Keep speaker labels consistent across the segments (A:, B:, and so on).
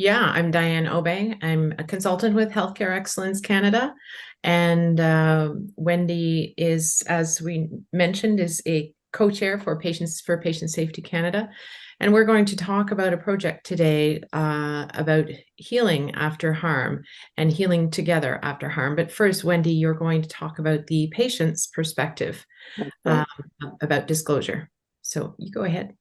A: Yeah, I'm Diane Aubin. I'm a consultant with Healthcare Excellence Canada. And Wendy is, as we mentioned, is a co-chair for Patient Safety Canada. And we're going to talk about a project today about healing after harm and healing together after harm. But first, Wendy, you're going to talk about the patient's perspective
B: Okay.
A: um, about disclosure. So you go ahead.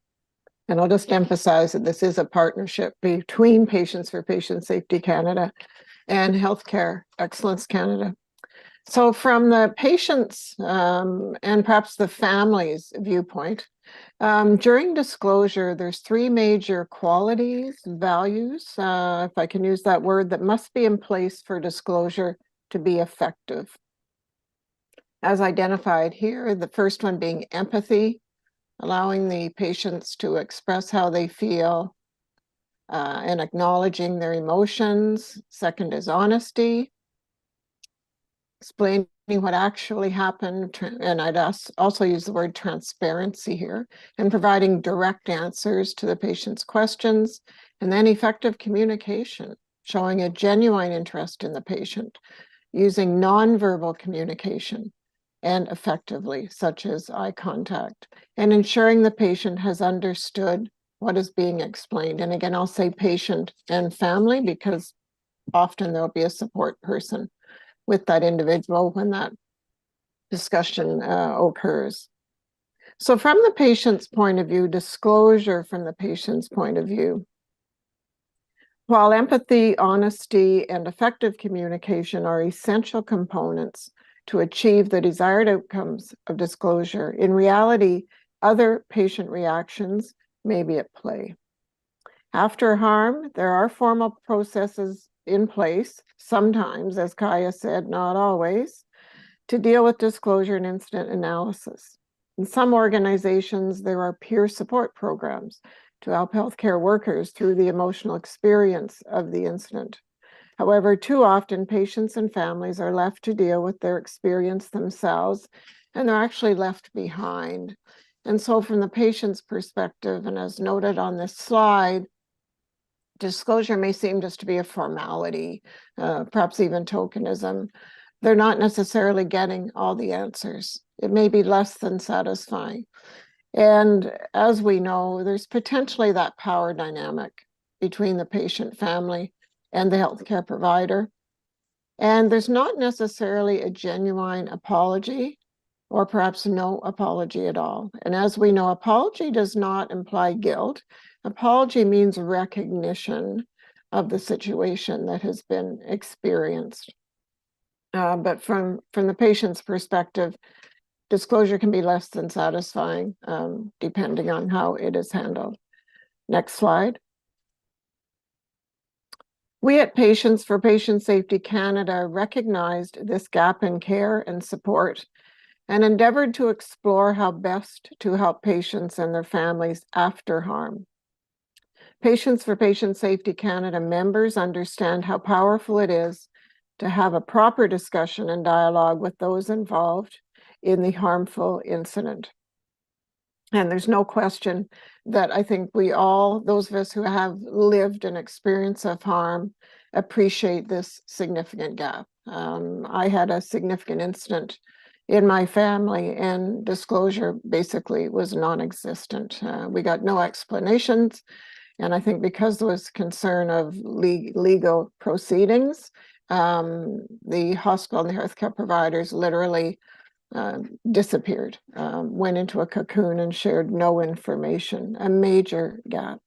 B: And I'll just emphasize that this is a partnership between Patients for Patient Safety Canada and Healthcare Excellence Canada. So from the patients and perhaps the family's viewpoint, during disclosure, there's three major qualities, values, if I can use that word, that must be in place for disclosure to be effective. As identified here, the first one being empathy, allowing the patients to express how they feel and acknowledging their emotions. Second is honesty, explaining what actually happened, and I'd also use the word transparency here, and providing direct answers to the patient's questions, and then effective communication, showing a genuine interest in the patient, using nonverbal communication and effectively, such as eye contact, and ensuring the patient has understood what is being explained. And again, I'll say patient and family because often there'll be a support person with that individual when that discussion occurs. So from the patient's point of view, disclosure from the patient's point of view, while empathy, honesty, and effective communication are essential components to achieve the desired outcomes of disclosure, in reality, other patient reactions may be at play. After harm, there are formal processes in place, sometimes, as Kaya said, not always, to deal with disclosure and incident analysis. In some organizations, there are peer support programs to help healthcare workers through the emotional experience of the incident. However, too often patients and families are left to deal with their experience themselves, and they're actually left behind. And so from the patient's perspective, and as noted on this slide, disclosure may seem just to be a formality, perhaps even tokenism. They're not necessarily getting all the answers. It may be less than satisfying. And as we know, there's potentially that power dynamic between the patient family and the healthcare provider. And there's not necessarily a genuine apology or perhaps no apology at all. And as we know, apology does not imply guilt. Apology means recognition of the situation that has been experienced. But from the patient's perspective, disclosure can be less than satisfying, depending on how it is handled. Next slide. We at Patients for Patient Safety Canada recognized this gap in care and support and endeavored to explore how best to help patients and their families after harm. Patients for Patient Safety Canada members understand how powerful it is to have a proper discussion and dialogue with those involved in the harmful incident. And there's no question that I think we all, those of us who have lived an experience of harm, appreciate this significant gap. I had a significant incident in my family, and disclosure basically was non-existent. We got no explanations. And I think because there was concern of legal proceedings, the hospital and the healthcare providers literally disappeared, went into a cocoon and shared no information, a major gap.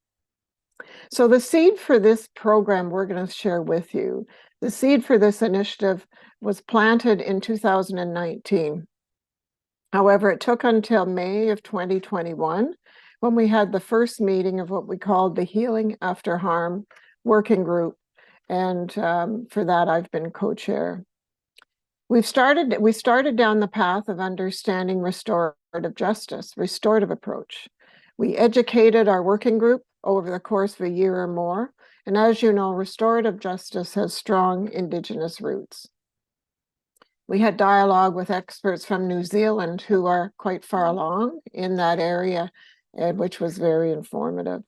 B: So the seed for this program we're going to share with you, the seed for this initiative was planted in 2019. However, it took until May of 2021 when we had the first meeting of what we called the Healing After Harm Working Group. And for that, I've been co-chair. We started down the path of understanding restorative justice, restorative approach. We educated our working group over the course of a year or more. And as you know, restorative justice has strong Indigenous roots. We had dialogue with experts from New Zealand who are quite far along in that area, which was very informative.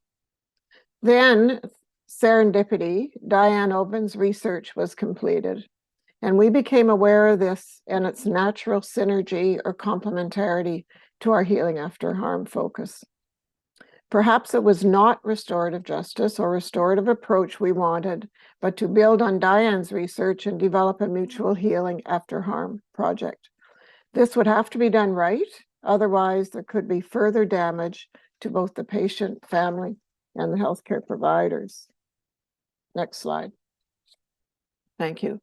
B: Then serendipity, Diane Aubin's research was completed, and we became aware of this and its natural synergy or complementarity to our healing after harm focus. Perhaps it was not restorative justice or restorative approach we wanted, but to build on Diane's research and develop a mutual healing after harm project. This would have to be done right, otherwise there could be further damage to both the patient, family, and the healthcare providers. Next slide. Thank you.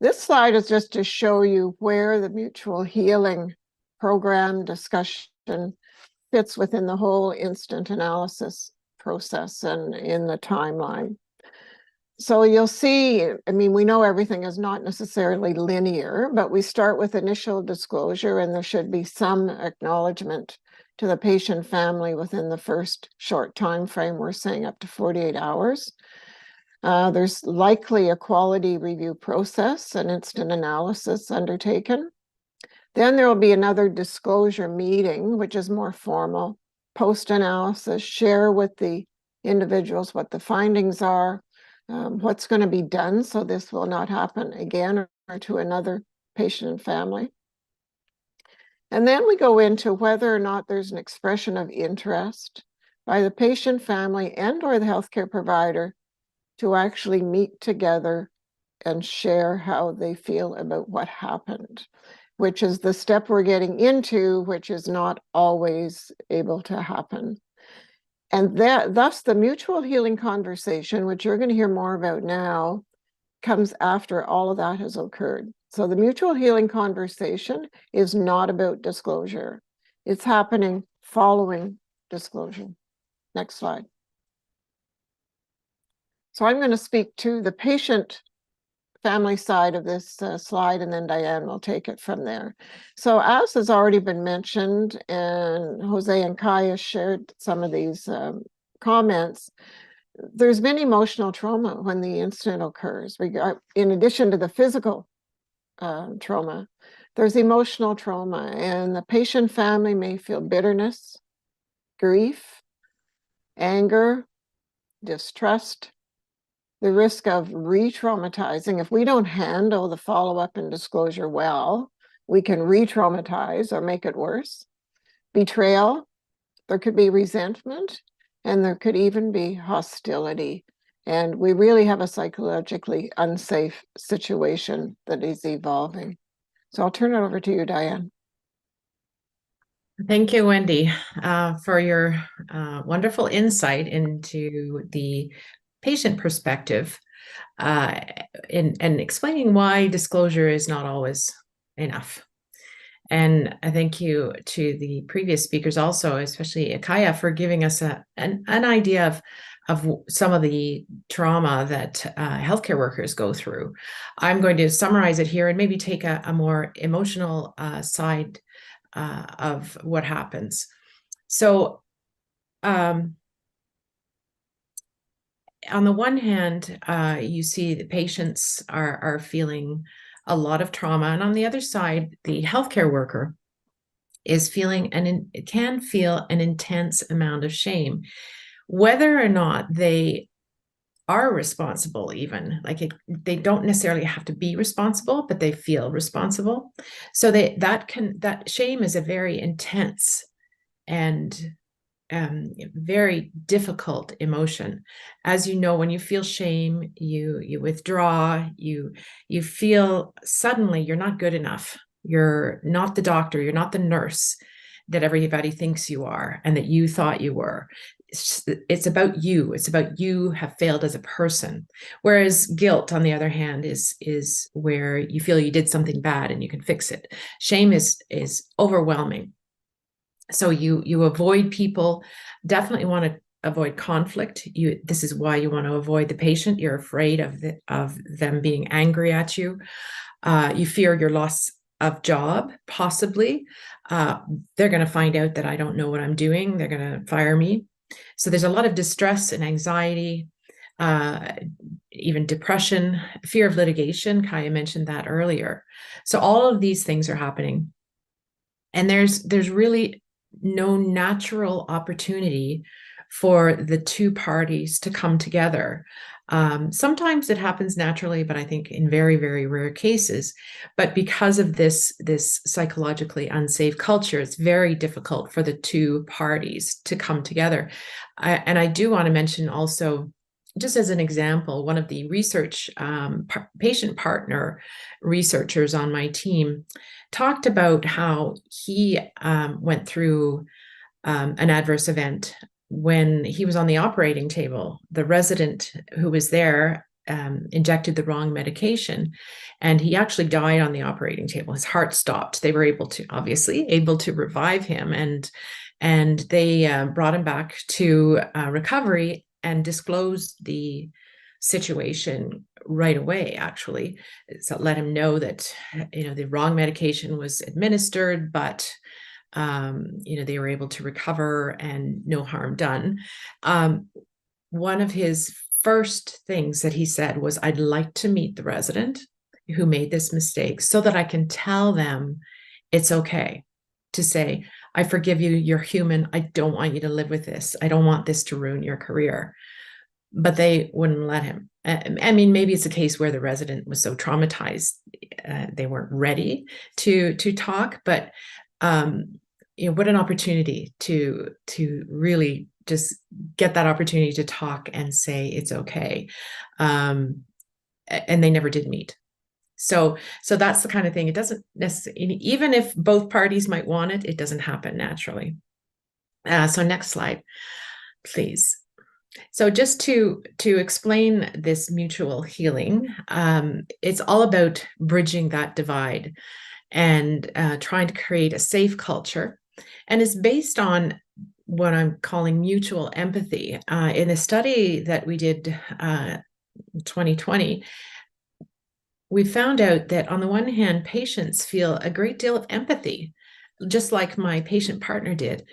B: This slide is just to show you where the mutual healing program discussion fits within the whole instant analysis process and in the timeline. So you'll see, I mean, we know everything is not necessarily linear, but we start with initial disclosure, and there should be some acknowledgement to the patient family within the first short time frame. We're saying up to 48 hours. There's likely a quality review process, an instant analysis undertaken. Then there will be another disclosure meeting, which is more formal, post-analysis, share with the individuals what the findings are, what's going to be done so this will not happen again or to another patient and family. And then we go into whether or not there's an expression of interest by the patient, family, and or the healthcare provider to actually meet together and share how they feel about what happened, which is the step we're getting into, which is not always able to happen. And thus the mutual healing conversation, which you're going to hear more about now, comes after all of that has occurred. So the mutual healing conversation is not about disclosure. It's happening following disclosure. Next slide. So I'm going to speak to the patient family side of this slide, and then Diane will take it from there. So as has already been mentioned, and Jose and Kaya shared some of these comments, there's been emotional trauma when the incident occurs. In addition to the physical trauma, there's emotional trauma, and the patient family may feel bitterness, grief, anger, distrust, the risk of re-traumatizing. If we don't handle the follow-up and disclosure well, we can re-traumatize or make it worse. Betrayal, there could be resentment, and there could even be hostility. And we really have a psychologically unsafe situation that is evolving. So I'll turn it over to you, Diane.
A: Thank you, Wendy, for your wonderful insight into the patient perspective and explaining why disclosure is not always enough. And I thank you to the previous speakers also, especially Akaya, for giving us an idea of some of the trauma that healthcare workers go through. I'm going to summarize it here and maybe take a more emotional side of what happens. So on the one hand, you see the patients are feeling a lot of trauma, and on the other side, the healthcare worker is feeling can feel an intense amount of shame, whether or not they are responsible. Even they don't necessarily have to be responsible, but they feel responsible. So that shame is a very intense and very difficult emotion. As you know, when you feel shame, you withdraw, you feel suddenly you're not good enough. You're not the doctor, you're not the nurse that everybody thinks you are and that you thought you were. It's about you. It's about you have failed as a person. Whereas guilt, on the other hand, is where you feel you did something bad and you can fix it. Shame is overwhelming. So you avoid people, definitely want to avoid conflict. This is why you want to avoid the patient. You're afraid of them being angry at you. You fear your loss of job, possibly. They're going to find out that I don't know what I'm doing. They're going to fire me. So there's a lot of distress and anxiety, even depression, fear of litigation. Kaya mentioned that earlier. So all of these things are happening. And there's really no natural opportunity for the two parties to come together. Sometimes it happens naturally, but I think in very, very rare cases. But because of this psychologically unsafe culture, it's very difficult for the two parties to come together. And I do want to mention also, just as an example, one of the research patient partner researchers on my team talked about how he went through an adverse event when he was on the operating table. The resident who was there injected the wrong medication, and he actually died on the operating table. His heart stopped. They were obviously able to revive him, and they brought him back to recovery and disclosed the situation right away, actually. So let him know that the wrong medication was administered, but they were able to recover and no harm done. One of his first things that he said was, I'd like to meet the resident who made this mistake so that I can tell them it's okay to say, I forgive you, you're human, I don't want you to live with this, I don't want this to ruin your career. But they wouldn't let him. I mean, maybe it's a case where the resident was so traumatized they weren't ready to talk, but what an opportunity to really just get that opportunity to talk and say it's okay. And they never did meet. So that's the kind of thing. It doesn't necessarily, even if both parties might want it, it doesn't happen naturally. So next slide, please. So just to explain this mutual healing, it's all about bridging that divide and trying to create a safe culture. And it's based on what I'm calling mutual empathy. In a study that we did in 2020, we found out that on the one hand, patients feel a great deal of empathy, just like my patient partner did,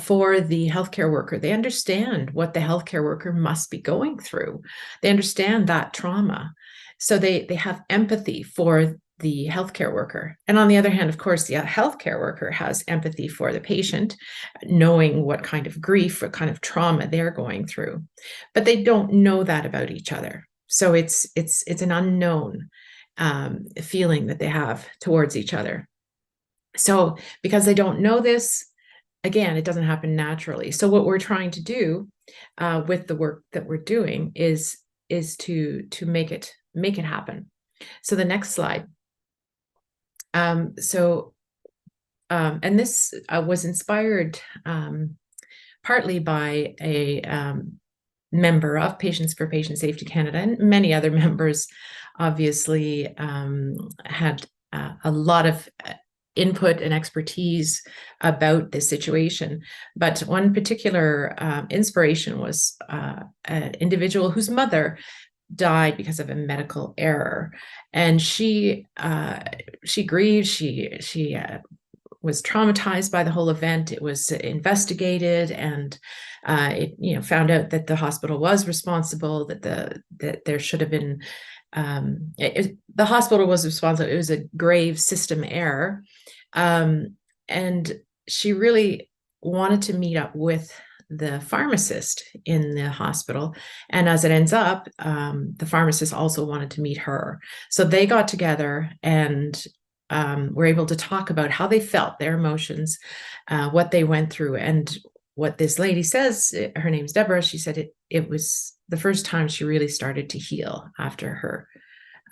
A: for the healthcare worker. They understand what the healthcare worker must be going through. They understand that trauma. So they have empathy for the healthcare worker. And on the other hand, of course, the healthcare worker has empathy for the patient, knowing what kind of grief, what kind of trauma they're going through. But they don't know that about each other. So it's an unknown feeling that they have towards each other. So because they don't know this, again, it doesn't happen naturally. So what we're trying to do with the work that we're doing is to make it happen. So the next slide. And this was inspired partly by a member of Patients for Patient Safety Canada, and many other members obviously had a lot of input and expertise about this situation. But one particular inspiration was an individual whose mother died because of a medical error, and she grieved. She was traumatized by the whole event. It was investigated, and it found out that the hospital was responsible. That there should have been the hospital was responsible. It was a grave system error, and she really wanted to meet up with the pharmacist in the hospital. And as it ends up, the pharmacist also wanted to meet her. So they got together and were able to talk about how they felt, their emotions, what they went through. And what this lady says, her name's Deborah, she said it was the first time she really started to heal after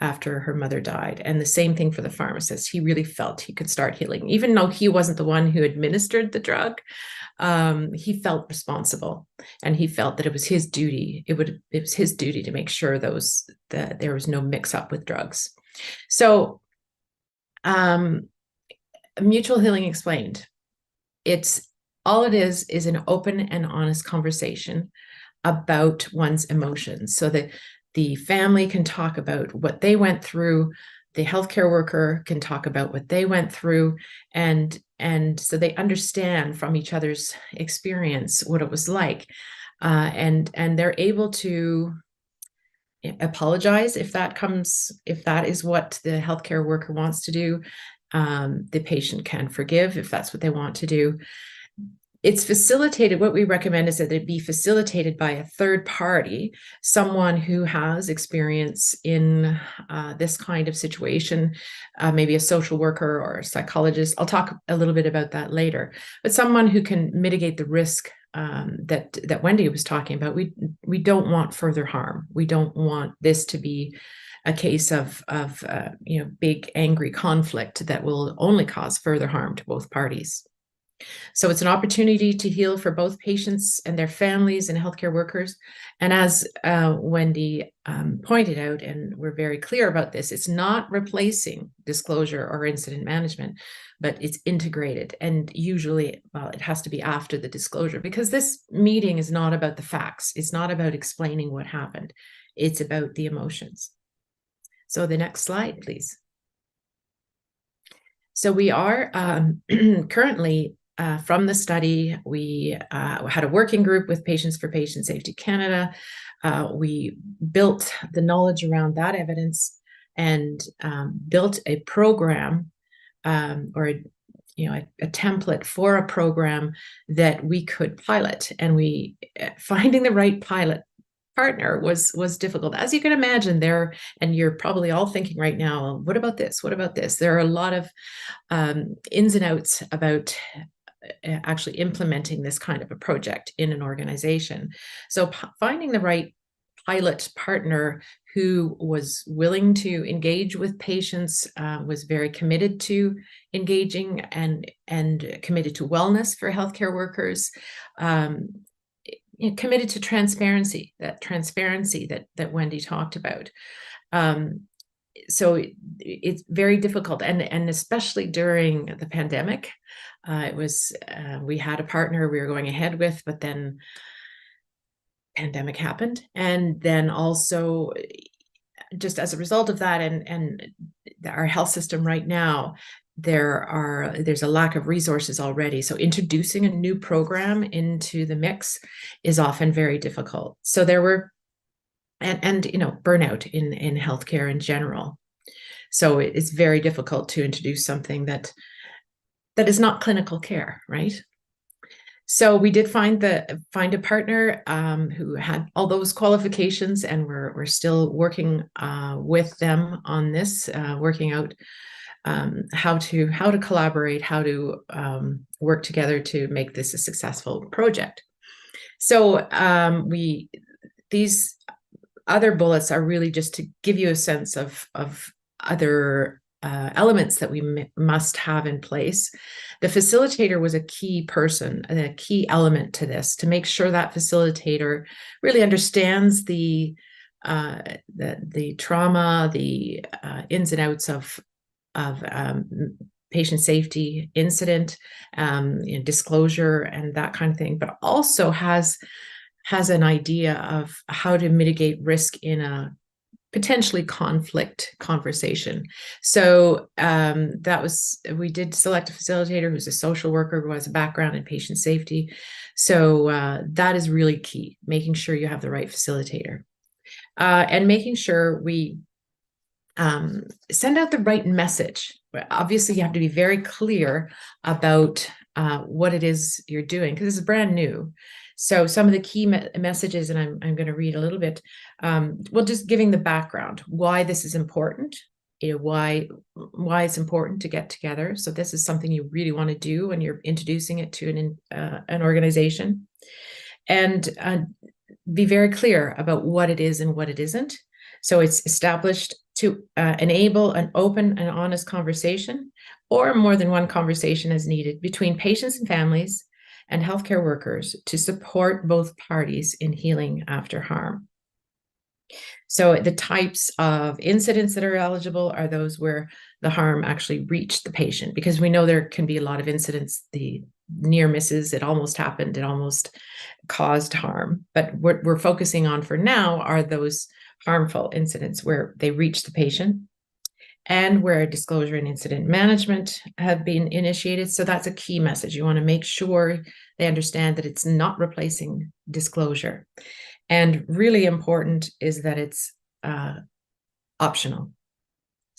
A: her mother died. And the same thing for the pharmacist. He really felt he could start healing. Even though he wasn't the one who administered the drug, he felt responsible, and he felt that it was his duty. It was his duty to make sure that there was no mix up with drugs. So mutual healing explained. All it is an open and honest conversation about one's emotions, so that the family can talk about what they went through, the healthcare worker can talk about what they went through, and so they understand from each other's experience what it was like, and they're able to apologize if that is what the healthcare worker wants to do. The patient can forgive if that's what they want to do. It's facilitated. What we recommend is that it be facilitated by a third party, someone who has experience in this kind of situation, maybe a social worker or a psychologist. I'll talk a little bit about that later, but someone who can mitigate the risk that Wendy was talking about. We don't want further harm. We don't want this to be a case of big angry conflict that will only cause further harm to both parties. So it's an opportunity to heal for both patients and their families and healthcare workers. And as Wendy pointed out, and we're very clear about this, it's not replacing disclosure or incident management, but it's integrated. And usually, well, it has to be after the disclosure, because this meeting is not about the facts. It's not about explaining what happened. It's about the emotions. So the next slide, please. So we are currently from the study, we had a working group with Patients for Patient Safety Canada. We built the knowledge around that evidence and built a program or a template for a program that we could pilot. And finding the right pilot partner was difficult, as you can imagine. There, and you're probably all thinking right now, what about this? What about this? There are a lot of ins and outs about actually implementing this kind of a project in an organization. So finding the right pilot partner who was willing to engage with patients, was very committed to engaging and committed to wellness for healthcare workers, committed to transparency, that Wendy talked about. So it's very difficult, and especially during the pandemic, we had a partner we were going ahead with, but then pandemic happened, and then also just as a result of that, and our health system right now, there's a lack of resources already. So introducing a new program into the mix is often very difficult. So there were and burnout in healthcare in general. So it's very difficult to introduce something that is not clinical care, right? So we did find a partner who had all those qualifications, and we're still working with them on this, working out how to collaborate, how to work together to make this a successful project. So these other bullets are really just to give you a sense of other elements that we must have in place. The facilitator was a key person and a key element to this, to make sure that facilitator really understands the trauma, the ins and outs of patient safety incident, disclosure and that kind of thing, but also has an idea of how to mitigate risk in a potentially conflict conversation. So we did select a facilitator who's a social worker who has a background in patient safety. So that is really key, making sure you have the right facilitator, and making sure we send out the right message. Obviously, you have to be very clear about what it is you're doing, because this is brand new. So some of the key messages, and I'm going to read a little bit, well, just giving the background, why this is important, why it's important to get together. So this is something you really want to do when you're introducing it to an organization, and be very clear about what it is and what it isn't. So it's established to enable an open and honest conversation, or more than one conversation as needed, between patients and families and healthcare workers to support both parties in healing after harm. So the types of incidents that are eligible are those where the harm actually reached the patient, because we know there can be a lot of incidents, the near misses, it almost happened, it almost caused harm. But what we're focusing on for now are those harmful incidents where they reach the patient, and where disclosure and incident management have been initiated. So that's a key message. You want to make sure they understand that it's not replacing disclosure. And really important is that it's optional.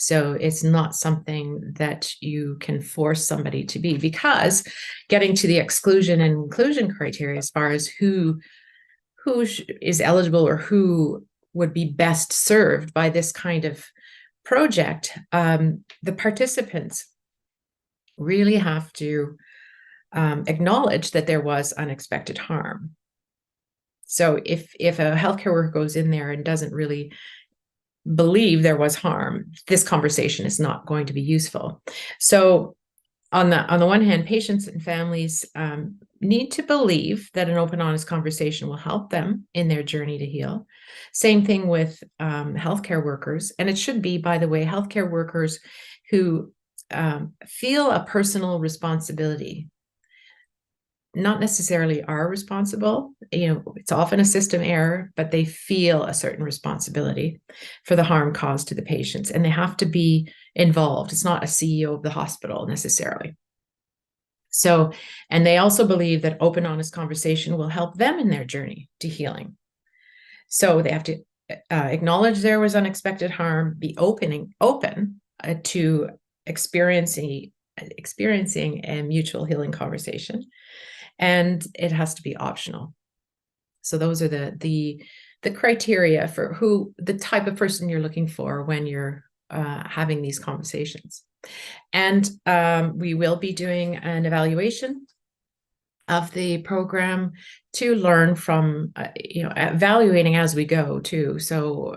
A: So it's not something that you can force somebody to be, because getting to the exclusion and inclusion criteria as far as who is eligible or who would be best served by this kind of project, the participants really have to acknowledge that there was unexpected harm. So if a healthcare worker goes in there and doesn't really believe there was harm, this conversation is not going to be useful. So on the one hand, patients and families need to believe that an open, honest conversation will help them in their journey to heal. Same thing with healthcare workers. And it should be, by the way, healthcare workers who feel a personal responsibility, not necessarily are responsible. It's often a system error, but they feel a certain responsibility for the harm caused to the patients, and they have to be involved. It's not a CEO of the hospital necessarily. So, and they also believe that open, honest conversation will help them in their journey to healing. So they have to acknowledge there was unexpected harm, be open to experiencing a mutual healing conversation, and it has to be optional. So those are the criteria for the type of person you're looking for when you're having these conversations. And we will be doing an evaluation of the program to learn from, evaluating as we go too. So,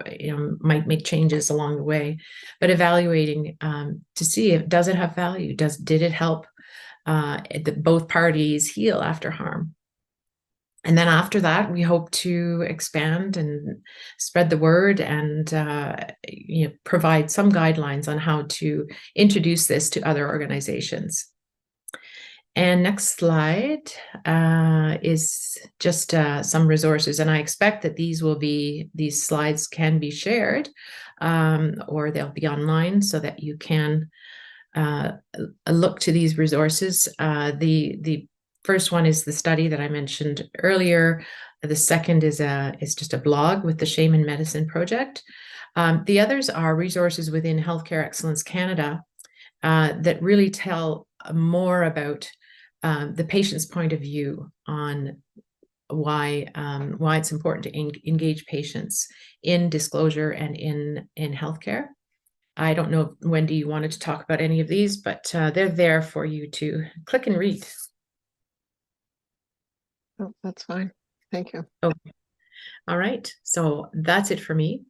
A: might make changes along the way, but evaluating to see if does it have value? Did it help both parties heal after harm? And then after that, we hope to expand and spread the word and provide some guidelines on how to introduce this to other organizations. And next slide is just some resources. And I expect that these slides can be shared or they'll be online so that you can look to these resources. The first one is the study that I mentioned earlier. The second is just a blog with the Shame in Medicine Project. The others are resources within Healthcare Excellence Canada that really tell more about the patient's point of view on why it's important to engage patients in disclosure and in healthcare. I don't know if Wendy wanted to talk about any of these, but they're there for you to click and read.
B: Oh, that's fine. Thank you.
A: Oh, all right. So that's it for me.